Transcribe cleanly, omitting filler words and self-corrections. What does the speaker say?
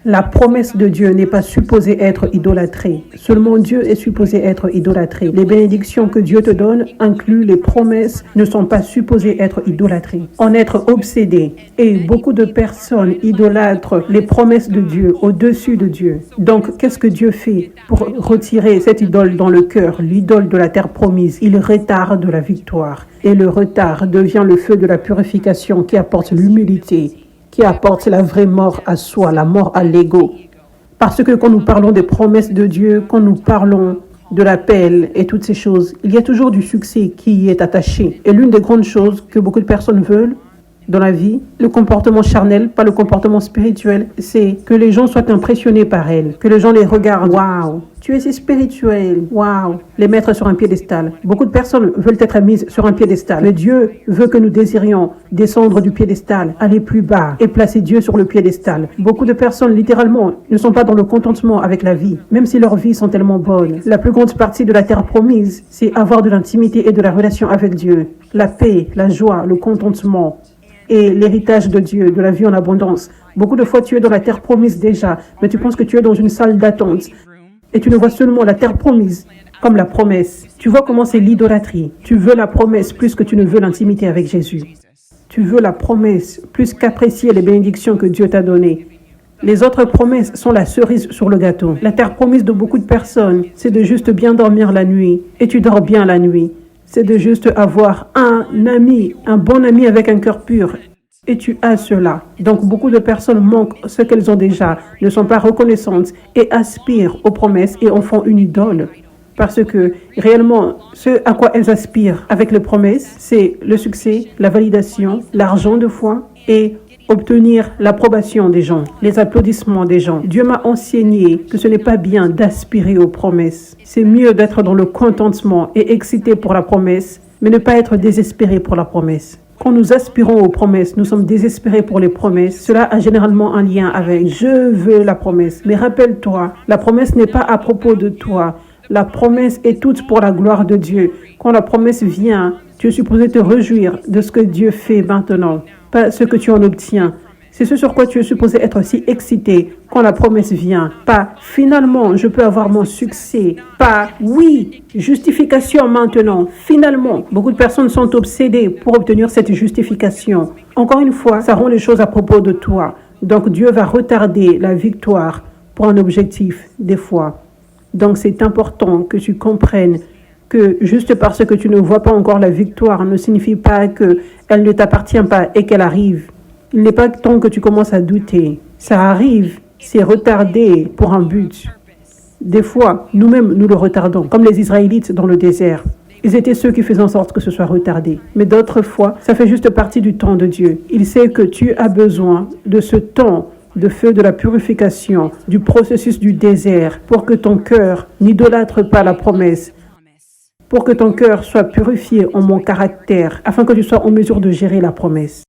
La promesse de Dieu n'est pas supposée être idolâtrée. Seulement Dieu est supposé être idolâtré. Les bénédictions que Dieu te donne incluent les promesses, ne sont pas supposées être idolâtrées. En être obsédé. Et beaucoup de personnes idolâtrent les promesses de Dieu au-dessus de Dieu. Donc, qu'est-ce que Dieu fait pour retirer cette idole dans le cœur, l'idole de la terre promise? Il retarde la victoire. Et le retard devient le feu de la purification qui apporte l'humilité, qui apporte la vraie mort à soi, la mort à l'ego. Parce que quand nous parlons des promesses de Dieu, quand nous parlons de l'appel et toutes ces choses, il y a toujours du succès qui y est attaché. Et l'une des grandes choses que beaucoup de personnes veulent dans la vie, le comportement charnel, pas le comportement spirituel, c'est que les gens soient impressionnés par elles, que les gens les regardent. Waouh, tu es si spirituel. Waouh, les mettre sur un piédestal. Beaucoup de personnes veulent être mises sur un piédestal, mais Dieu veut que nous désirions descendre du piédestal, aller plus bas et placer Dieu sur le piédestal. Beaucoup de personnes, littéralement, ne sont pas dans le contentement avec la vie, même si leurs vies sont tellement bonnes. La plus grande partie de la terre promise, c'est avoir de l'intimité et de la relation avec Dieu. La paix, la joie, le contentement et l'héritage de Dieu, de la vie en abondance. Beaucoup de fois, tu es dans la terre promise déjà, mais tu penses que tu es dans une salle d'attente et tu ne vois seulement la terre promise comme la promesse. Tu vois comment c'est l'idolâtrie. Tu veux la promesse plus que tu ne veux l'intimité avec Jésus. Tu veux la promesse plus qu'apprécier les bénédictions que Dieu t'a données. Les autres promesses sont la cerise sur le gâteau. La terre promise de beaucoup de personnes, c'est de juste bien dormir la nuit. Et tu dors bien la nuit. C'est de juste avoir un ami, un bon ami avec un cœur pur. Et tu as cela. Donc beaucoup de personnes manquent ce qu'elles ont déjà, ne sont pas reconnaissantes et aspirent aux promesses et en font une idole. Parce que réellement, ce à quoi elles aspirent avec les promesses, c'est le succès, la validation, l'argent de foi et obtenir l'approbation des gens, les applaudissements des gens. Dieu m'a enseigné que ce n'est pas bien d'aspirer aux promesses. C'est mieux d'être dans le contentement et excité pour la promesse, mais ne pas être désespéré pour la promesse. Quand nous aspirons aux promesses, nous sommes désespérés pour les promesses. Cela a généralement un lien avec « je veux la promesse ». Mais rappelle-toi, la promesse n'est pas à propos de toi. La promesse est toute pour la gloire de Dieu. Quand la promesse vient, tu es supposé te réjouir de ce que Dieu fait maintenant, pas ce que tu en obtiens. C'est ce sur quoi tu es supposé être si excité quand la promesse vient. Pas finalement, je peux avoir mon succès. Pas oui, justification maintenant. Finalement, beaucoup de personnes sont obsédées pour obtenir cette justification. Encore une fois, ça rend les choses à propos de toi. Donc Dieu va retarder la victoire pour un objectif des fois. Donc c'est important que tu comprennes que juste parce que tu ne vois pas encore la victoire ne signifie pas qu'elle ne t'appartient pas et qu'elle arrive. Il n'est pas temps que tu commences à douter. Ça arrive, c'est retardé pour un but. Des fois, nous-mêmes, nous le retardons, comme les Israélites dans le désert. Ils étaient ceux qui faisaient en sorte que ce soit retardé. Mais d'autres fois, ça fait juste partie du temps de Dieu. Il sait que tu as besoin de ce temps de feu de la purification, du processus du désert, pour que ton cœur n'idolâtre pas la promesse, pour que ton cœur soit purifié en mon caractère, afin que tu sois en mesure de gérer la promesse.